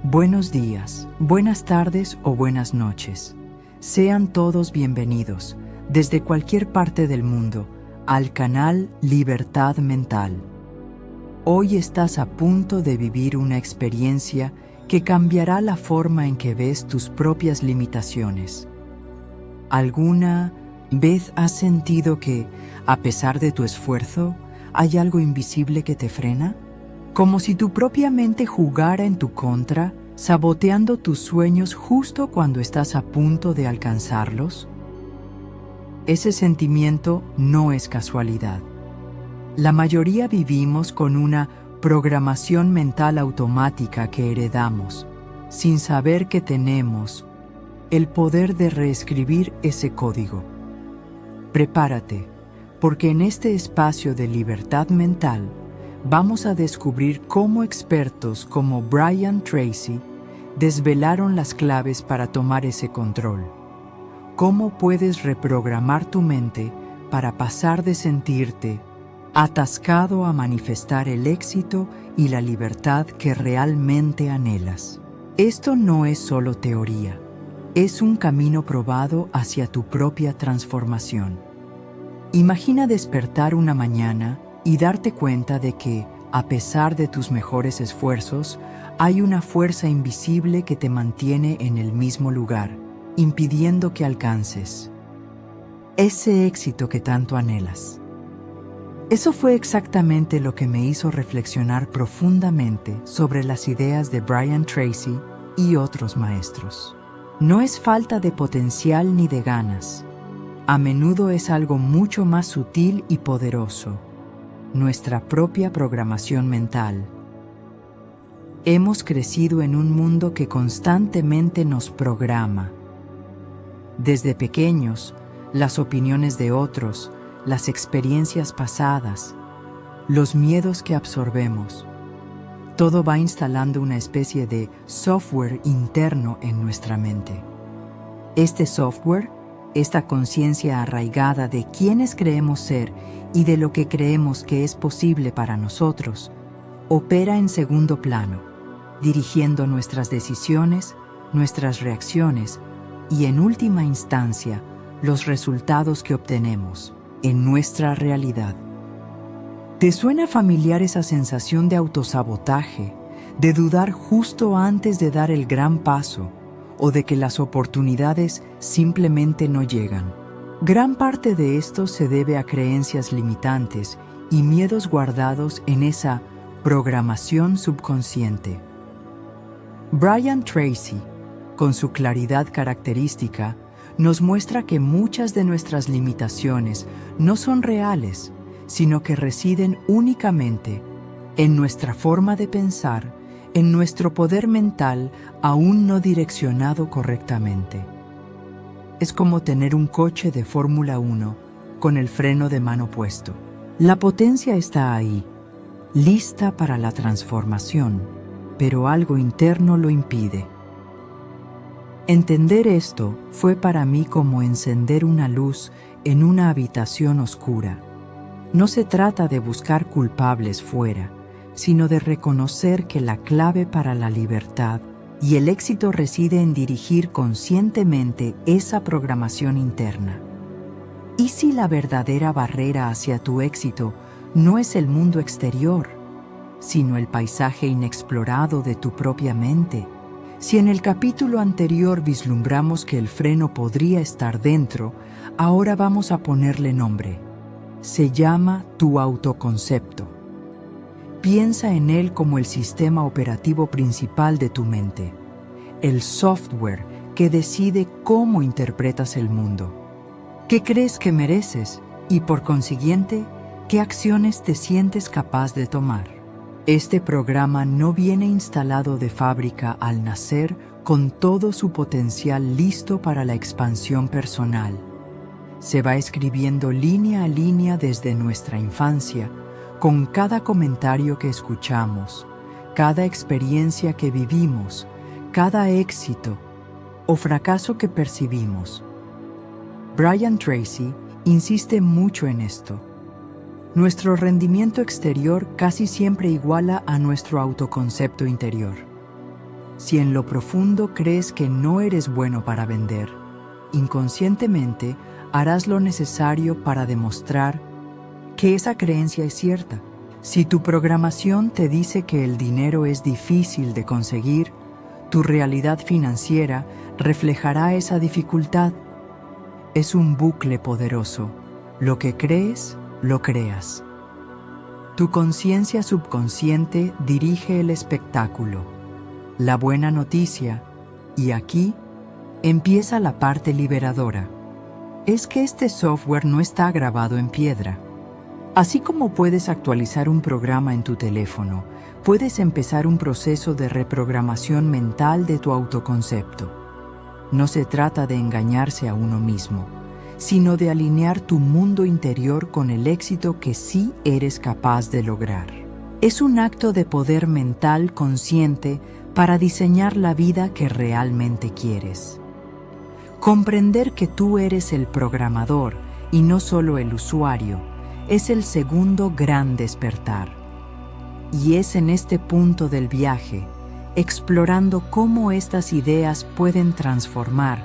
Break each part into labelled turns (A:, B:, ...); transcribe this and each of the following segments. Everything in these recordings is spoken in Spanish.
A: Buenos días, buenas tardes o buenas noches. Sean todos bienvenidos, desde cualquier parte del mundo, al canal Libertad Mental. Hoy estás a punto de vivir una experiencia que cambiará la forma en que ves tus propias limitaciones. ¿Alguna vez has sentido que, a pesar de tu esfuerzo, hay algo invisible que te frena? Como si tu propia mente jugara en tu contra, saboteando tus sueños justo cuando estás a punto de alcanzarlos. Ese sentimiento no es casualidad. La mayoría vivimos con una programación mental automática que heredamos, sin saber que tenemos el poder de reescribir ese código. Prepárate, porque en este espacio de libertad mental vamos a descubrir cómo expertos como Brian Tracy desvelaron las claves para tomar ese control. Cómo puedes reprogramar tu mente para pasar de sentirte atascado a manifestar el éxito y la libertad que realmente anhelas. Esto no es solo teoría, es un camino probado hacia tu propia transformación. Imagina despertar una mañana y darte cuenta de que, a pesar de tus mejores esfuerzos, hay una fuerza invisible que te mantiene en el mismo lugar, impidiendo que alcances ese éxito que tanto anhelas. Eso fue exactamente lo que me hizo reflexionar profundamente sobre las ideas de Brian Tracy y otros maestros. No es falta de potencial ni de ganas. A menudo es algo mucho más sutil y poderoso: nuestra propia programación mental. Hemos crecido en un mundo que constantemente nos programa. Desde pequeños, las opiniones de otros, las experiencias pasadas, los miedos que absorbemos, todo va instalando una especie de software interno en nuestra mente. Este software, esta conciencia arraigada de quiénes creemos ser y de lo que creemos que es posible para nosotros, opera en segundo plano, dirigiendo nuestras decisiones, nuestras reacciones y, en última instancia, los resultados que obtenemos en nuestra realidad. ¿Te suena familiar esa sensación de autosabotaje, de dudar justo antes de dar el gran paso, o de que las oportunidades simplemente no llegan? Gran parte de esto se debe a creencias limitantes y miedos guardados en esa programación subconsciente. Brian Tracy, con su claridad característica, nos muestra que muchas de nuestras limitaciones no son reales, sino que residen únicamente en nuestra forma de pensar, en nuestro poder mental aún no direccionado correctamente. Es como tener un coche de Fórmula 1 con el freno de mano puesto. La potencia está ahí, lista para la transformación, pero algo interno lo impide. Entender esto fue para mí como encender una luz en una habitación oscura. No se trata de buscar culpables fuera, sino de reconocer que la clave para la libertad y el éxito reside en dirigir conscientemente esa programación interna. ¿Y si la verdadera barrera hacia tu éxito no es el mundo exterior, sino el paisaje inexplorado de tu propia mente? Si en el capítulo anterior vislumbramos que el freno podría estar dentro, ahora vamos a ponerle nombre. Se llama tu autoconcepto. Piensa en él como el sistema operativo principal de tu mente, el software que decide cómo interpretas el mundo, qué crees que mereces y, por consiguiente, qué acciones te sientes capaz de tomar. Este programa no viene instalado de fábrica al nacer con todo su potencial listo para la expansión personal. Se va escribiendo línea a línea desde nuestra infancia, con cada comentario que escuchamos, cada experiencia que vivimos, cada éxito o fracaso que percibimos. Brian Tracy insiste mucho en esto. Nuestro rendimiento exterior casi siempre iguala a nuestro autoconcepto interior. Si en lo profundo crees que no eres bueno para vender, inconscientemente harás lo necesario para demostrar que esa creencia es cierta. Si tu programación te dice que el dinero es difícil de conseguir, tu realidad financiera reflejará esa dificultad. Es un bucle poderoso. Lo que crees, lo creas. Tu conciencia subconsciente dirige el espectáculo. La buena noticia, y aquí empieza la parte liberadora, es que este software no está grabado en piedra. Así como puedes actualizar un programa en tu teléfono, puedes empezar un proceso de reprogramación mental de tu autoconcepto. No se trata de engañarse a uno mismo, sino de alinear tu mundo interior con el éxito que sí eres capaz de lograr. Es un acto de poder mental consciente para diseñar la vida que realmente quieres. Comprender que tú eres el programador y no solo el usuario es el segundo gran despertar. Y es en este punto del viaje, explorando cómo estas ideas pueden transformar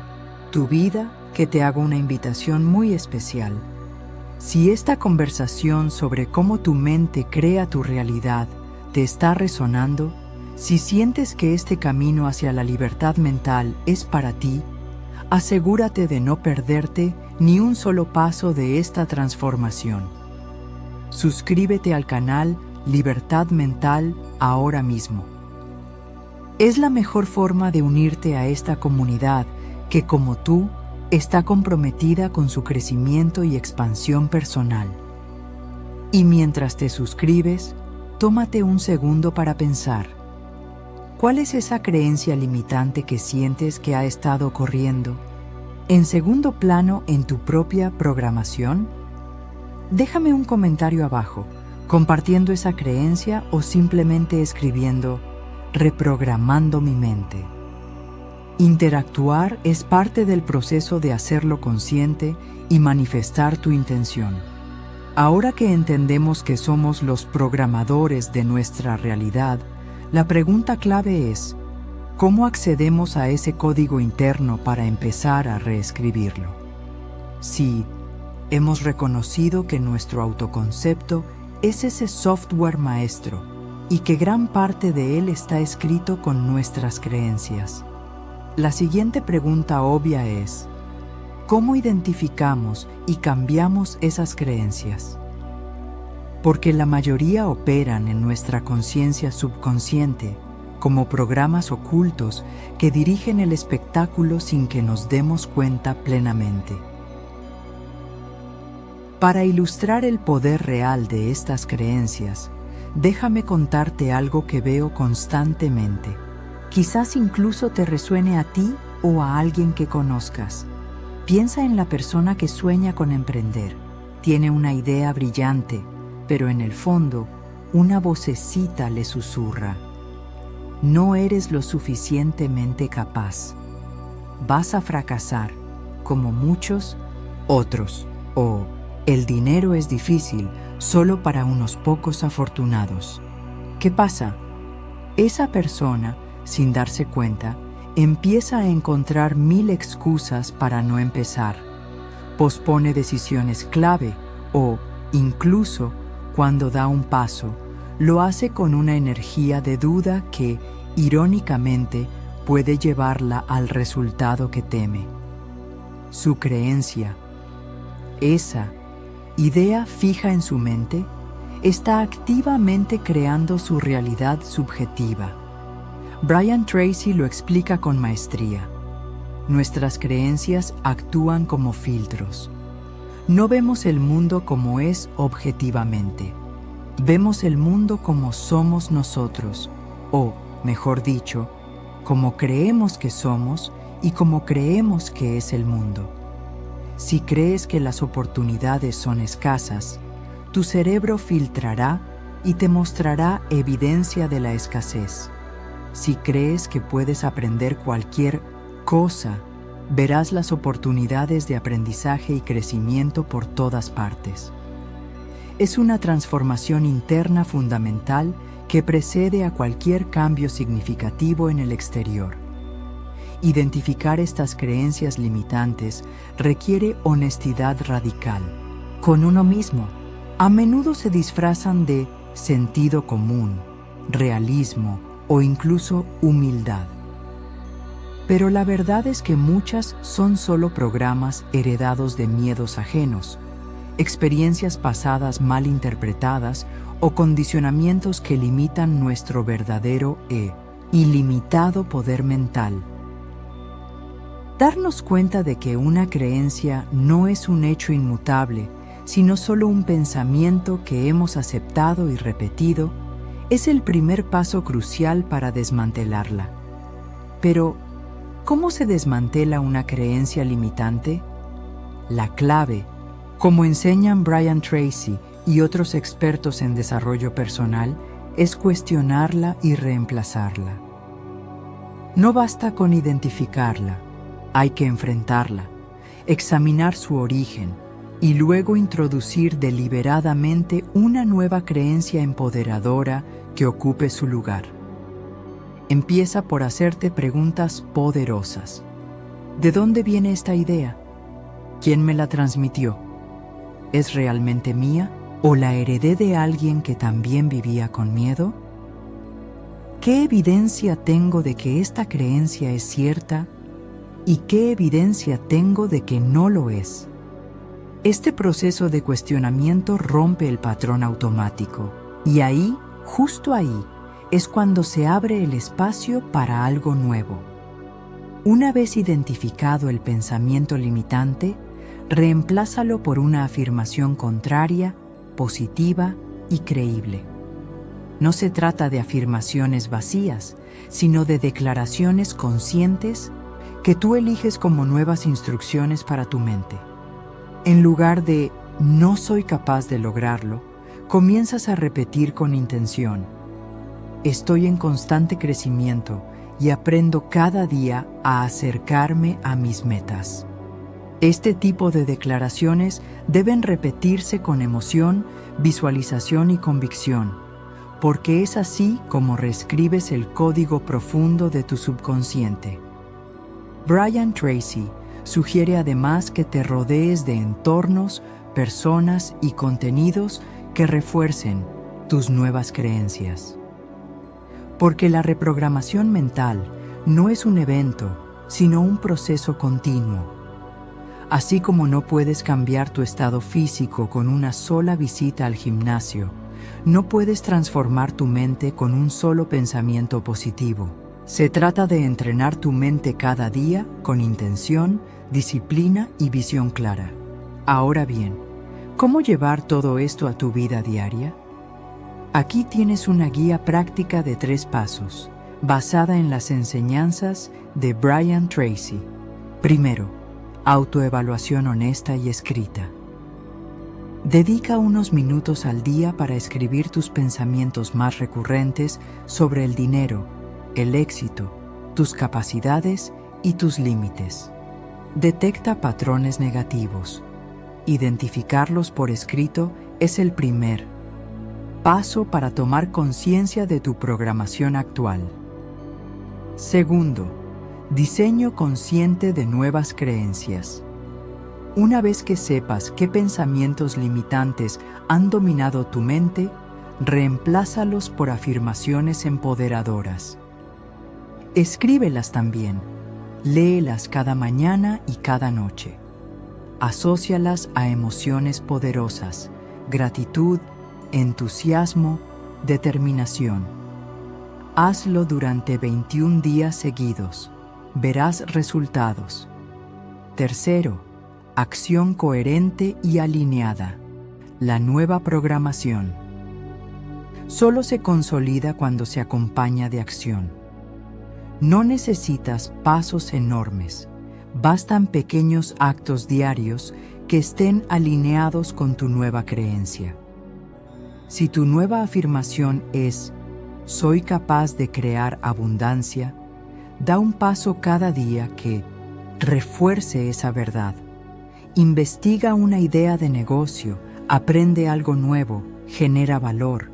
A: tu vida, que te hago una invitación muy especial. Si esta conversación sobre cómo tu mente crea tu realidad te está resonando, si sientes que este camino hacia la libertad mental es para ti, asegúrate de no perderte ni un solo paso de esta transformación. Suscríbete al canal Libertad Mental ahora mismo. Es la mejor forma de unirte a esta comunidad que, como tú, está comprometida con su crecimiento y expansión personal. Y mientras te suscribes, tómate un segundo para pensar. ¿Cuál es esa creencia limitante que sientes que ha estado corriendo en segundo plano en tu propia programación? Déjame un comentario abajo, compartiendo esa creencia o simplemente escribiendo "reprogramando mi mente". Interactuar es parte del proceso de hacerlo consciente y manifestar tu intención. Ahora que entendemos que somos los programadores de nuestra realidad, la pregunta clave es: ¿cómo accedemos a ese código interno para empezar a reescribirlo? Sí, hemos reconocido que nuestro autoconcepto es ese software maestro y que gran parte de él está escrito con nuestras creencias. La siguiente pregunta obvia es: ¿cómo identificamos y cambiamos esas creencias? Porque la mayoría operan en nuestra conciencia subconsciente como programas ocultos que dirigen el espectáculo sin que nos demos cuenta plenamente. Para ilustrar el poder real de estas creencias, déjame contarte algo que veo constantemente. Quizás incluso te resuene a ti o a alguien que conozcas. Piensa en la persona que sueña con emprender. Tiene una idea brillante, pero en el fondo, una vocecita le susurra: no eres lo suficientemente capaz. Vas a fracasar, como muchos otros. O el dinero es difícil solo para unos pocos afortunados. ¿Qué pasa? Esa persona, sin darse cuenta, empieza a encontrar 1000 excusas para no empezar. Pospone decisiones clave o, incluso, cuando da un paso, lo hace con una energía de duda que, irónicamente, puede llevarla al resultado que teme. Su creencia, esa idea fija en su mente, está activamente creando su realidad subjetiva. Brian Tracy lo explica con maestría. Nuestras creencias actúan como filtros. No vemos el mundo como es objetivamente. Vemos el mundo como somos nosotros, o, mejor dicho, como creemos que somos y como creemos que es el mundo. Si crees que las oportunidades son escasas, tu cerebro filtrará y te mostrará evidencia de la escasez. Si crees que puedes aprender cualquier cosa, verás las oportunidades de aprendizaje y crecimiento por todas partes. Es una transformación interna fundamental que precede a cualquier cambio significativo en el exterior. Identificar estas creencias limitantes requiere honestidad radical con uno mismo. A menudo se disfrazan de sentido común, realismo o incluso humildad. Pero la verdad es que muchas son solo programas heredados de miedos ajenos, experiencias pasadas mal interpretadas o condicionamientos que limitan nuestro verdadero e ilimitado poder mental. Darnos cuenta de que una creencia no es un hecho inmutable, sino solo un pensamiento que hemos aceptado y repetido, es el primer paso crucial para desmantelarla. Pero, ¿cómo se desmantela una creencia limitante? La clave, como enseñan Brian Tracy y otros expertos en desarrollo personal, es cuestionarla y reemplazarla. No basta con identificarla, hay que enfrentarla, examinar su origen y luego introducir deliberadamente una nueva creencia empoderadora que ocupe su lugar. Empieza por hacerte preguntas poderosas. ¿De dónde viene esta idea? ¿Quién me la transmitió? ¿Es realmente mía o la heredé de alguien que también vivía con miedo? ¿Qué evidencia tengo de que esta creencia es cierta y qué evidencia tengo de que no lo es? Este proceso de cuestionamiento rompe el patrón automático y ahí, justo ahí, es cuando se abre el espacio para algo nuevo. Una vez identificado el pensamiento limitante, reemplázalo por una afirmación contraria, positiva y creíble. No se trata de afirmaciones vacías, sino de declaraciones conscientes que tú eliges como nuevas instrucciones para tu mente. En lugar de "no soy capaz de lograrlo", comienzas a repetir con intención: "Estoy en constante crecimiento y aprendo cada día a acercarme a mis metas". Este tipo de declaraciones deben repetirse con emoción, visualización y convicción, porque es así como reescribes el código profundo de tu subconsciente. Brian Tracy sugiere además que te rodees de entornos, personas y contenidos que refuercen tus nuevas creencias. Porque la reprogramación mental no es un evento, sino un proceso continuo. Así como no puedes cambiar tu estado físico con una sola visita al gimnasio, no puedes transformar tu mente con un solo pensamiento positivo. Se trata de entrenar tu mente cada día con intención, disciplina y visión clara. Ahora bien, ¿cómo llevar todo esto a tu vida diaria? Aquí tienes una guía práctica de 3 pasos, basada en las enseñanzas de Brian Tracy. Primero, autoevaluación honesta y escrita. Dedica unos minutos al día para escribir tus pensamientos más recurrentes sobre el dinero, el éxito, tus capacidades y tus límites. Detecta patrones negativos. Identificarlos por escrito es el primer paso para tomar conciencia de tu programación actual. Segundo, diseño consciente de nuevas creencias. Una vez que sepas qué pensamientos limitantes han dominado tu mente, reemplázalos por afirmaciones empoderadoras. Escríbelas también. Léelas cada mañana y cada noche. Asócialas a emociones poderosas, gratitud, entusiasmo, determinación. Hazlo durante 21 días seguidos. Verás resultados. Tercero, acción coherente y alineada. La nueva programación. Solo se consolida cuando se acompaña de acción. No necesitas pasos enormes, bastan pequeños actos diarios que estén alineados con tu nueva creencia. Si tu nueva afirmación es "soy capaz de crear abundancia", da un paso cada día que refuerce esa verdad. Investiga una idea de negocio, aprende algo nuevo, genera valor.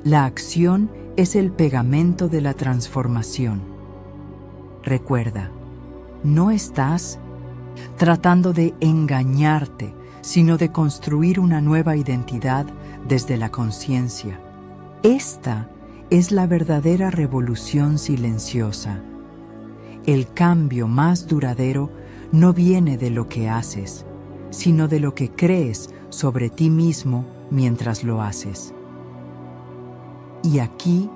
A: La acción es el pegamento de la transformación. Recuerda, no estás tratando de engañarte, sino de construir una nueva identidad desde la conciencia. Esta es la verdadera revolución silenciosa. El cambio más duradero no viene de lo que haces, sino de lo que crees sobre ti mismo mientras lo haces. Y aquí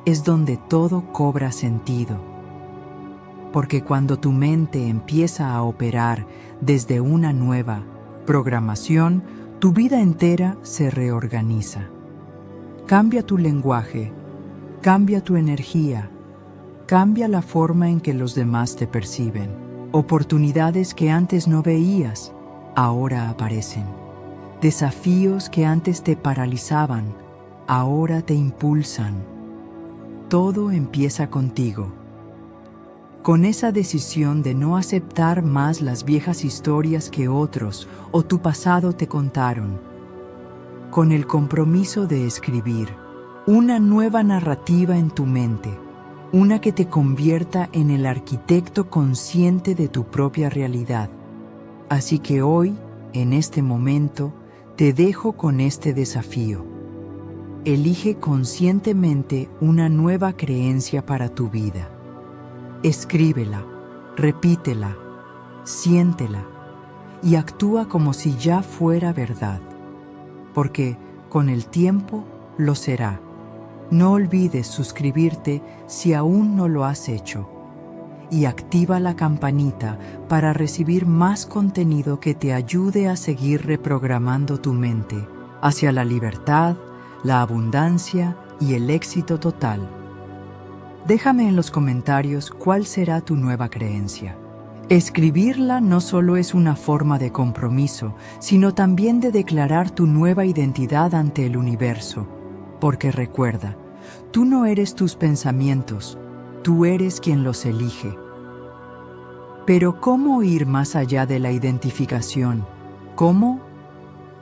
A: es donde todo cobra sentido. Porque cuando tu mente empieza a operar desde una nueva programación, tu vida entera se reorganiza. Cambia tu lenguaje, cambia tu energía, cambia la forma en que los demás te perciben. Oportunidades que antes no veías, ahora aparecen. Desafíos que antes te paralizaban, ahora te impulsan. Todo empieza contigo. Con esa decisión de no aceptar más las viejas historias que otros o tu pasado te contaron. Con el compromiso de escribir una nueva narrativa en tu mente, una que te convierta en el arquitecto consciente de tu propia realidad. Así que hoy, en este momento, te dejo con este desafío. Elige conscientemente una nueva creencia para tu vida. Escríbela, repítela, siéntela y actúa como si ya fuera verdad, porque con el tiempo lo será. No olvides suscribirte si aún no lo has hecho y activa la campanita para recibir más contenido que te ayude a seguir reprogramando tu mente hacia la libertad, la abundancia y el éxito total. Déjame en los comentarios cuál será tu nueva creencia. Escribirla no solo es una forma de compromiso, sino también de declarar tu nueva identidad ante el universo. Porque recuerda, tú no eres tus pensamientos, tú eres quien los elige. Pero ¿cómo ir más allá de la identificación? ¿Cómo?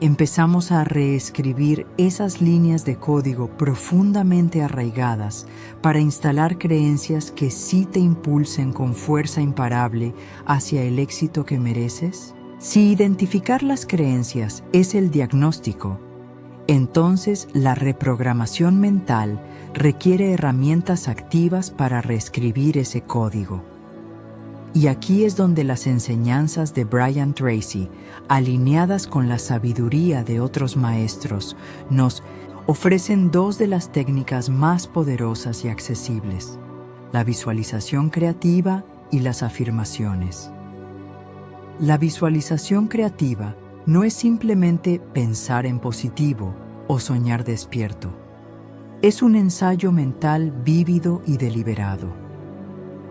A: Empezamos a reescribir esas líneas de código profundamente arraigadas para instalar creencias que sí te impulsen con fuerza imparable hacia el éxito que mereces. Si identificar las creencias es el diagnóstico, entonces la reprogramación mental requiere herramientas activas para reescribir ese código. Y aquí es donde las enseñanzas de Brian Tracy, alineadas con la sabiduría de otros maestros, nos ofrecen dos de las técnicas más poderosas y accesibles: la visualización creativa y las afirmaciones. La visualización creativa no es simplemente pensar en positivo o soñar despierto. Es un ensayo mental vívido y deliberado.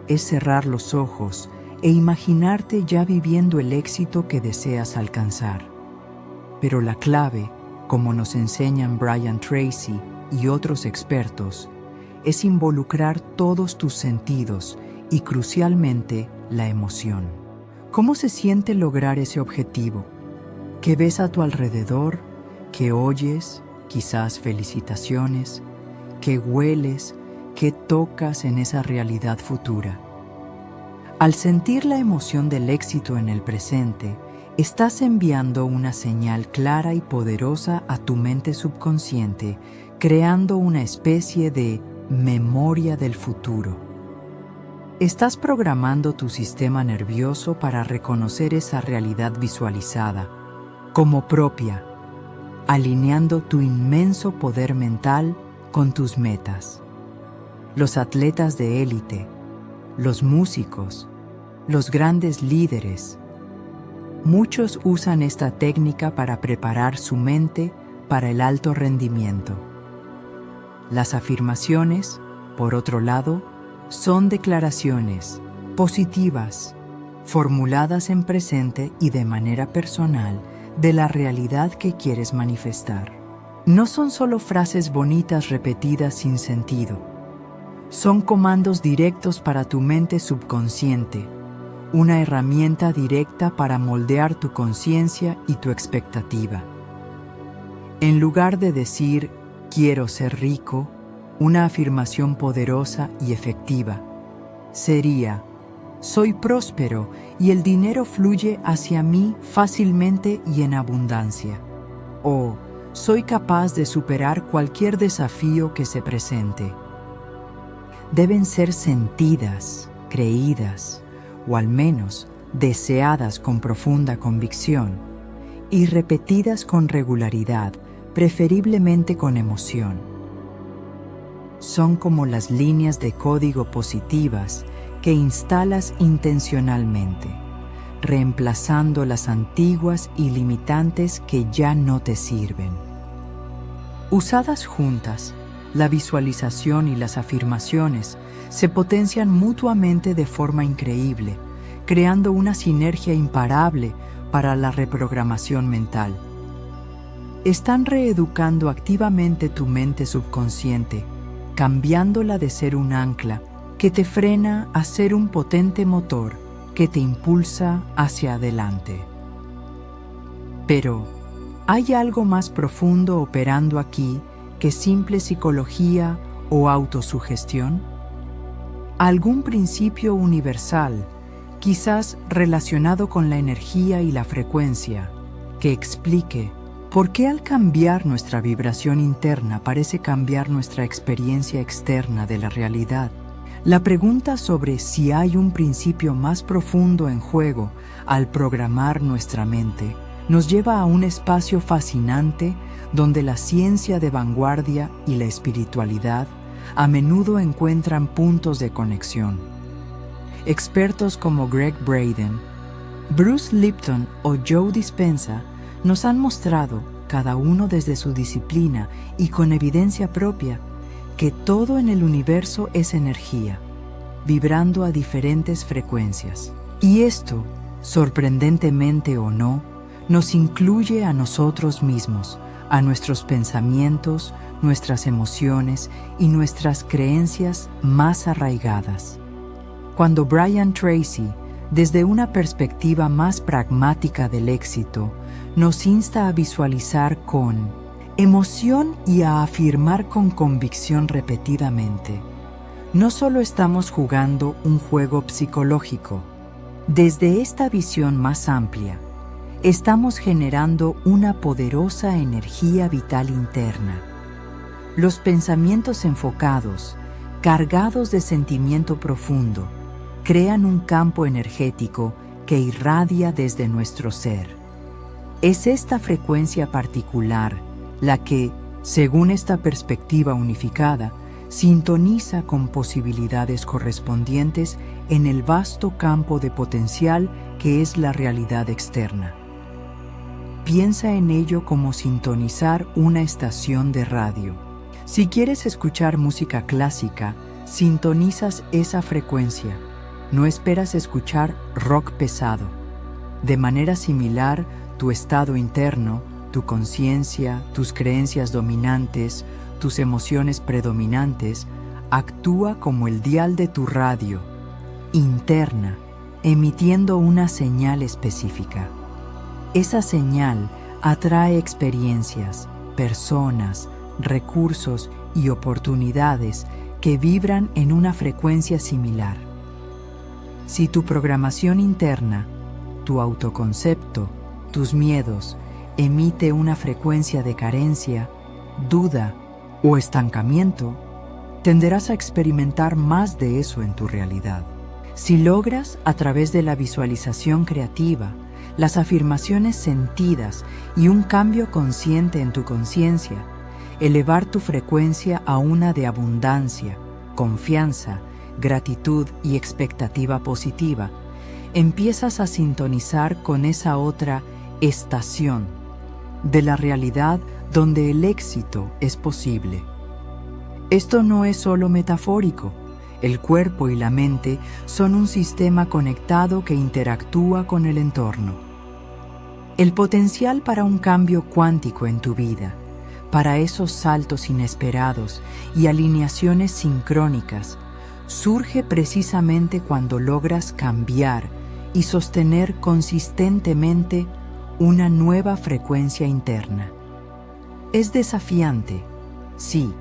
A: Es cerrar los ojos e imaginarte ya viviendo el éxito que deseas alcanzar. Pero la clave, como nos enseñan Brian Tracy y otros expertos, es involucrar todos tus sentidos y, crucialmente, la emoción. ¿Cómo se siente lograr ese objetivo? ¿Qué ves a tu alrededor? ¿Qué oyes? Quizás felicitaciones. ¿Qué hueles? ¿Qué tocas en esa realidad futura? Al sentir la emoción del éxito en el presente, estás enviando una señal clara y poderosa a tu mente subconsciente, creando una especie de memoria del futuro. Estás programando tu sistema nervioso para reconocer esa realidad visualizada como propia, alineando tu inmenso poder mental con tus metas. Los atletas de élite, los músicos, los grandes líderes, muchos usan esta técnica para preparar su mente para el alto rendimiento. Las afirmaciones, por otro lado, son declaraciones positivas, formuladas en presente y de manera personal de la realidad que quieres manifestar. No son solo frases bonitas repetidas sin sentido. Son comandos directos para tu mente subconsciente, una herramienta directa para moldear tu conciencia y tu expectativa. En lugar de decir, quiero ser rico, una afirmación poderosa y efectiva sería: soy próspero y el dinero fluye hacia mí fácilmente y en abundancia. O soy capaz de superar cualquier desafío que se presente. Deben ser sentidas, creídas, o al menos deseadas con profunda convicción, y repetidas con regularidad, preferiblemente con emoción. Son como las líneas de código positivas que instalas intencionalmente, reemplazando las antiguas y limitantes que ya no te sirven. Usadas juntas, la visualización y las afirmaciones se potencian mutuamente de forma increíble, creando una sinergia imparable para la reprogramación mental. Están reeducando activamente tu mente subconsciente, cambiándola de ser un ancla que te frena a ser un potente motor que te impulsa hacia adelante. Pero, ¿hay algo más profundo operando aquí que simple psicología o autosugestión? ¿Algún principio universal, quizás relacionado con la energía y la frecuencia, que explique por qué al cambiar nuestra vibración interna parece cambiar nuestra experiencia externa de la realidad? La pregunta sobre si hay un principio más profundo en juego al programar nuestra mente nos lleva a un espacio fascinante donde la ciencia de vanguardia y la espiritualidad a menudo encuentran puntos de conexión. Expertos como Gregg Braden, Bruce Lipton o Joe Dispenza nos han mostrado, cada uno desde su disciplina y con evidencia propia, que todo en el universo es energía, vibrando a diferentes frecuencias. Y esto, sorprendentemente o no, nos incluye a nosotros mismos, a nuestros pensamientos, nuestras emociones y nuestras creencias más arraigadas. Cuando Brian Tracy, desde una perspectiva más pragmática del éxito, nos insta a visualizar con emoción y a afirmar con convicción repetidamente, no solo estamos jugando un juego psicológico. Desde esta visión más amplia, estamos generando una poderosa energía vital interna. Los pensamientos enfocados, cargados de sentimiento profundo, crean un campo energético que irradia desde nuestro ser. Es esta frecuencia particular la que, según esta perspectiva unificada, sintoniza con posibilidades correspondientes en el vasto campo de potencial que es la realidad externa. Piensa en ello como sintonizar una estación de radio. Si quieres escuchar música clásica, sintonizas esa frecuencia. No esperas escuchar rock pesado. De manera similar, tu estado interno, tu conciencia, tus creencias dominantes, tus emociones predominantes, actúa como el dial de tu radio, interna, emitiendo una señal específica. Esa señal atrae experiencias, personas, recursos y oportunidades que vibran en una frecuencia similar. Si tu programación interna, tu autoconcepto, tus miedos, emite una frecuencia de carencia, duda o estancamiento, tenderás a experimentar más de eso en tu realidad. Si logras, a través de la visualización creativa, las afirmaciones sentidas y un cambio consciente en tu conciencia, elevar tu frecuencia a una de abundancia, confianza, gratitud y expectativa positiva, empiezas a sintonizar con esa otra estación de la realidad donde el éxito es posible. Esto no es solo metafórico. El cuerpo y la mente son un sistema conectado que interactúa con el entorno. El potencial para un cambio cuántico en tu vida, para esos saltos inesperados y alineaciones sincrónicas, surge precisamente cuando logras cambiar y sostener consistentemente una nueva frecuencia interna. Es desafiante, Sí,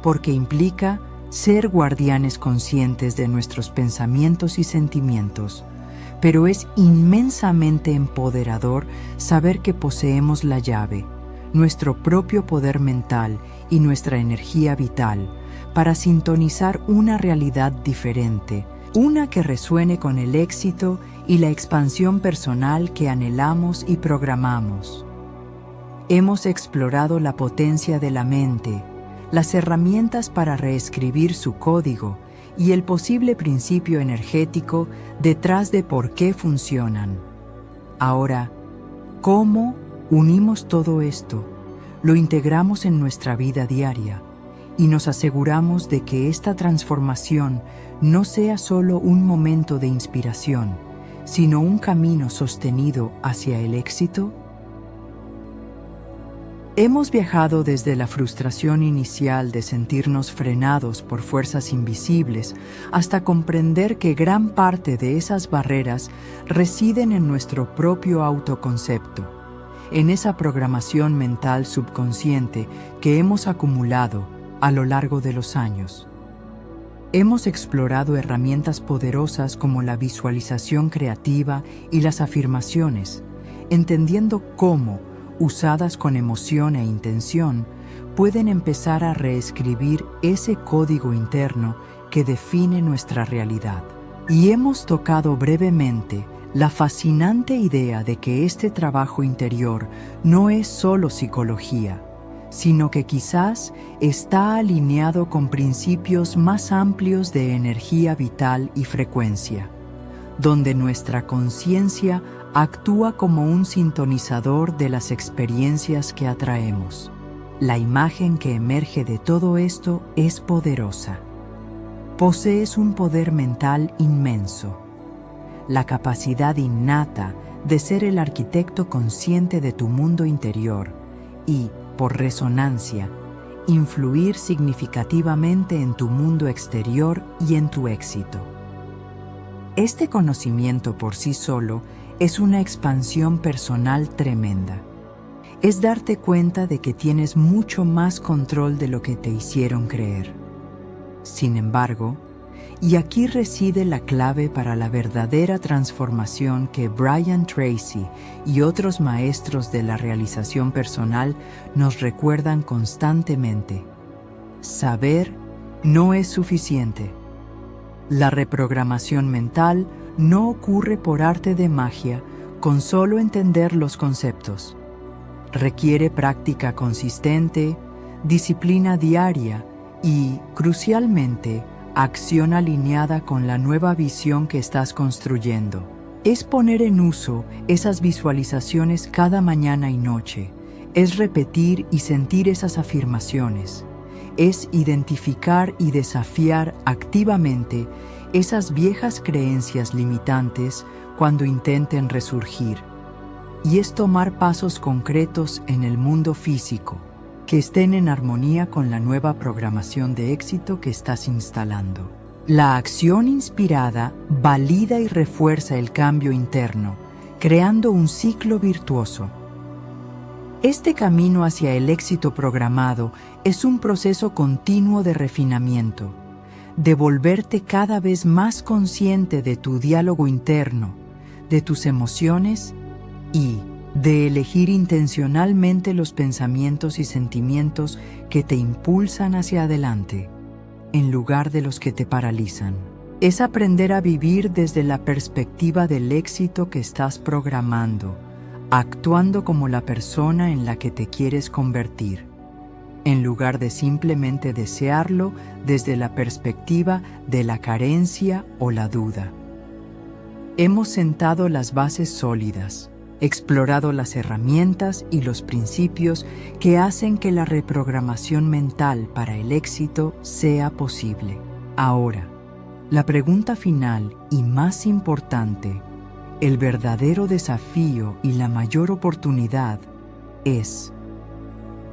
A: porque implica ser guardianes conscientes de nuestros pensamientos y sentimientos, pero es inmensamente empoderador saber que poseemos la llave, nuestro propio poder mental y nuestra energía vital para sintonizar una realidad diferente, una que resuene con el éxito y la expansión personal que anhelamos y programamos. Hemos explorado la potencia de la mente, las herramientas para reescribir su código y el posible principio energético detrás de por qué funcionan. Ahora, ¿cómo unimos todo esto? Lo integramos en nuestra vida diaria y nos aseguramos de que esta transformación no sea solo un momento de inspiración, sino un camino sostenido hacia el éxito. Hemos viajado desde la frustración inicial de sentirnos frenados por fuerzas invisibles hasta comprender que gran parte de esas barreras residen en nuestro propio autoconcepto, en esa programación mental subconsciente que hemos acumulado a lo largo de los años. Hemos explorado herramientas poderosas como la visualización creativa y las afirmaciones, entendiendo cómo, usadas con emoción e intención, pueden empezar a reescribir ese código interno que define nuestra realidad. Y hemos tocado brevemente la fascinante idea de que este trabajo interior no es solo psicología, sino que quizás está alineado con principios más amplios de energía vital y frecuencia, donde nuestra conciencia actúa como un sintonizador de las experiencias que atraemos. La imagen que emerge de todo esto es poderosa. Posees un poder mental inmenso, la capacidad innata de ser el arquitecto consciente de tu mundo interior y, por resonancia, influir significativamente en tu mundo exterior y en tu éxito. Este conocimiento por sí solo es una expansión personal tremenda. Es darte cuenta de que tienes mucho más control de lo que te hicieron creer. Sin embargo, y aquí reside la clave para la verdadera transformación que Brian Tracy y otros maestros de la realización personal nos recuerdan constantemente. Saber no es suficiente. La reprogramación mental no ocurre por arte de magia con solo entender los conceptos. Requiere práctica consistente, disciplina diaria y, crucialmente, acción alineada con la nueva visión que estás construyendo. Es poner en uso esas visualizaciones cada mañana y noche. Es repetir y sentir esas afirmaciones. Es identificar y desafiar activamente esas viejas creencias limitantes cuando intenten resurgir. Y es tomar pasos concretos en el mundo físico que estén en armonía con la nueva programación de éxito que estás instalando. La acción inspirada valida y refuerza el cambio interno, creando un ciclo virtuoso. Este camino hacia el éxito programado es un proceso continuo de refinamiento, de volverte cada vez más consciente de tu diálogo interno, de tus emociones y de elegir intencionalmente los pensamientos y sentimientos que te impulsan hacia adelante, en lugar de los que te paralizan. Es aprender a vivir desde la perspectiva del éxito que estás programando, actuando como la persona en la que te quieres convertir, en lugar de simplemente desearlo desde la perspectiva de la carencia o la duda. Hemos sentado las bases sólidas, explorado las herramientas y los principios que hacen que la reprogramación mental para el éxito sea posible. Ahora, la pregunta final y más importante, el verdadero desafío y la mayor oportunidad es: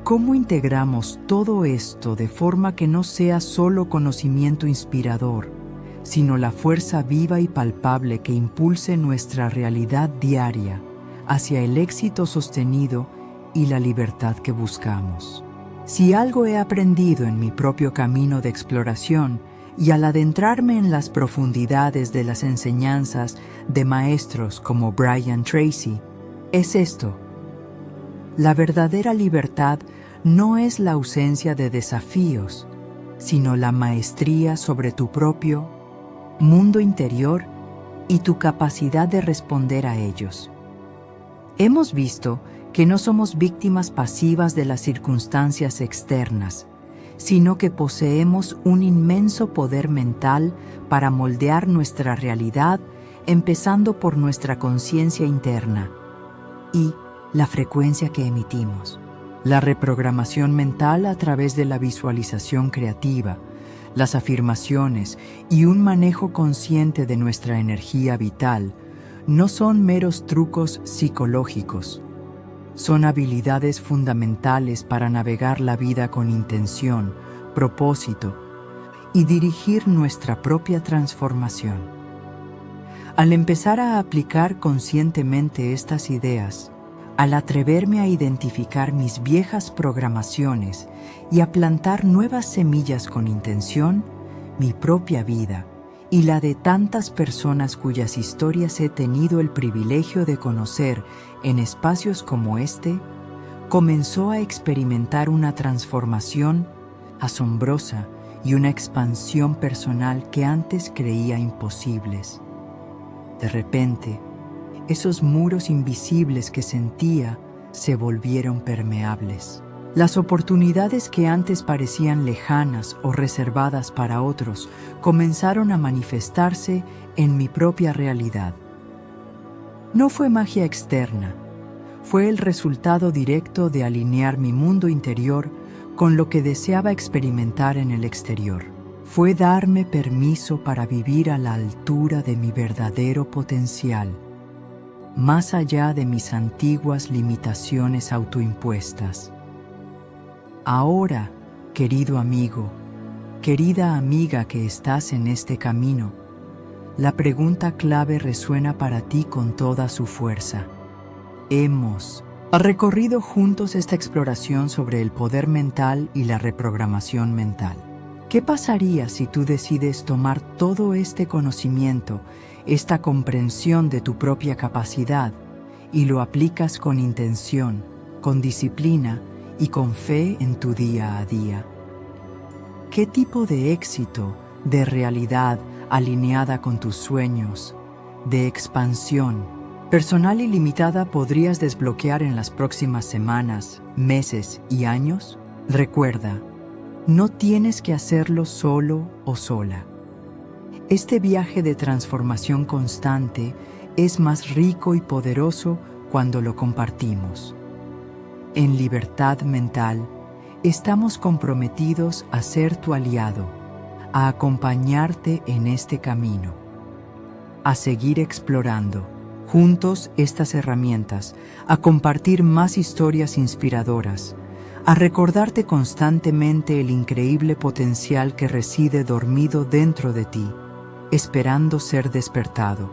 A: ¿cómo integramos todo esto de forma que no sea solo conocimiento inspirador, sino la fuerza viva y palpable que impulse nuestra realidad diaria hacia el éxito sostenido y la libertad que buscamos? Si algo he aprendido en mi propio camino de exploración y al adentrarme en las profundidades de las enseñanzas de maestros como Brian Tracy, es esto: la verdadera libertad no es la ausencia de desafíos, sino la maestría sobre tu propio mundo interior y tu capacidad de responder a ellos. Hemos visto que no somos víctimas pasivas de las circunstancias externas, sino que poseemos un inmenso poder mental para moldear nuestra realidad, empezando por nuestra conciencia interna y la frecuencia que emitimos. La reprogramación mental a través de la visualización creativa, las afirmaciones y un manejo consciente de nuestra energía vital no son meros trucos psicológicos. Son habilidades fundamentales para navegar la vida con intención, propósito y dirigir nuestra propia transformación. Al empezar a aplicar conscientemente estas ideas, al atreverme a identificar mis viejas programaciones y a plantar nuevas semillas con intención, mi propia vida y la de tantas personas cuyas historias he tenido el privilegio de conocer en espacios como este, comenzó a experimentar una transformación asombrosa y una expansión personal que antes creía imposibles. De repente, esos muros invisibles que sentía se volvieron permeables. Las oportunidades que antes parecían lejanas o reservadas para otros comenzaron a manifestarse en mi propia realidad. No fue magia externa, fue el resultado directo de alinear mi mundo interior con lo que deseaba experimentar en el exterior. Fue darme permiso para vivir a la altura de mi verdadero potencial, más allá de mis antiguas limitaciones autoimpuestas. Ahora, querido amigo, querida amiga que estás en este camino, la pregunta clave resuena para ti con toda su fuerza. Hemos recorrido juntos esta exploración sobre el poder mental y la reprogramación mental. ¿Qué pasaría si tú decides tomar todo este conocimiento, esta comprensión de tu propia capacidad, y lo aplicas con intención, con disciplina y con fe en tu día a día? ¿Qué tipo de éxito, de realidad alineada con tus sueños, de expansión personal ilimitada podrías desbloquear en las próximas semanas, meses y años? Recuerda, no tienes que hacerlo solo o sola. Este viaje de transformación constante es más rico y poderoso cuando lo compartimos. En Libertad Mental, estamos comprometidos a ser tu aliado, a acompañarte en este camino, a seguir explorando juntos estas herramientas, a compartir más historias inspiradoras, a recordarte constantemente el increíble potencial que reside dormido dentro de ti, esperando ser despertado.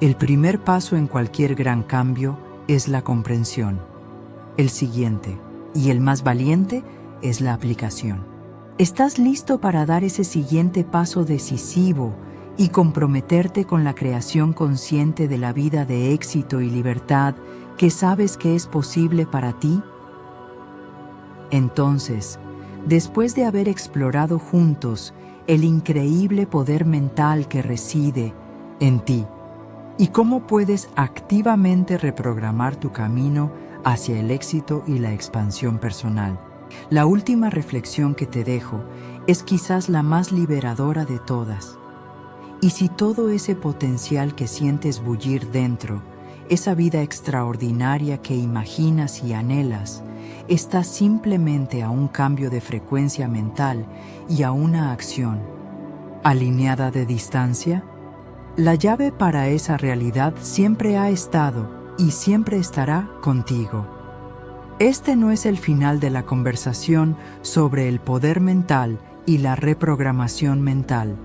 A: El primer paso en cualquier gran cambio es la comprensión. El siguiente, y el más valiente, es la aplicación. ¿Estás listo para dar ese siguiente paso decisivo y comprometerte con la creación consciente de la vida de éxito y libertad que sabes que es posible para ti? Entonces, después de haber explorado juntos el increíble poder mental que reside en ti y cómo puedes activamente reprogramar tu camino hacia el éxito y la expansión personal, la última reflexión que te dejo es quizás la más liberadora de todas. Y si todo ese potencial que sientes bullir dentro, esa vida extraordinaria que imaginas y anhelas, está simplemente a un cambio de frecuencia mental y a una acción alineada de distancia, la llave para esa realidad siempre ha estado y siempre estará contigo. Este no es el final de la conversación sobre el poder mental y la reprogramación mental.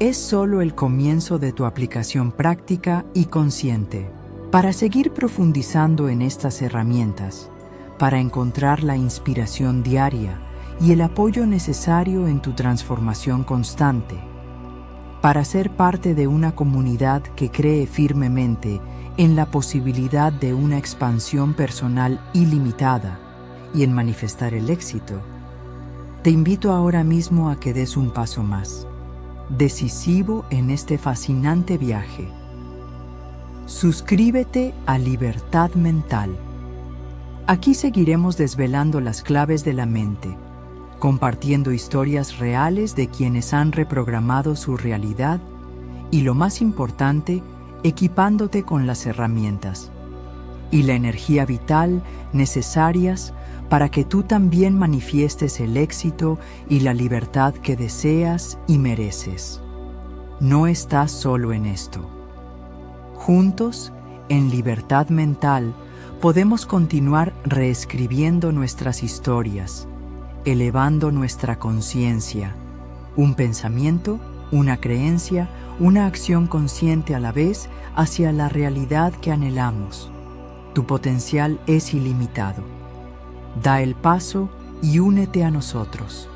A: Es solo el comienzo de tu aplicación práctica y consciente. Para seguir profundizando en estas herramientas, para encontrar la inspiración diaria y el apoyo necesario en tu transformación constante. Para ser parte de una comunidad que cree firmemente en la posibilidad de una expansión personal ilimitada y en manifestar el éxito, te invito ahora mismo a que des un paso más, decisivo en este fascinante viaje. Suscríbete a Libertad Mental. Aquí seguiremos desvelando las claves de la mente, compartiendo historias reales de quienes han reprogramado su realidad y, lo más importante, equipándote con las herramientas y la energía vital necesarias para que tú también manifiestes el éxito y la libertad que deseas y mereces. No estás solo en esto. Juntos, en Libertad Mental, podemos continuar reescribiendo nuestras historias, elevando nuestra conciencia, un pensamiento, una creencia, una acción consciente a la vez hacia la realidad que anhelamos. Tu potencial es ilimitado. Da el paso y únete a nosotros.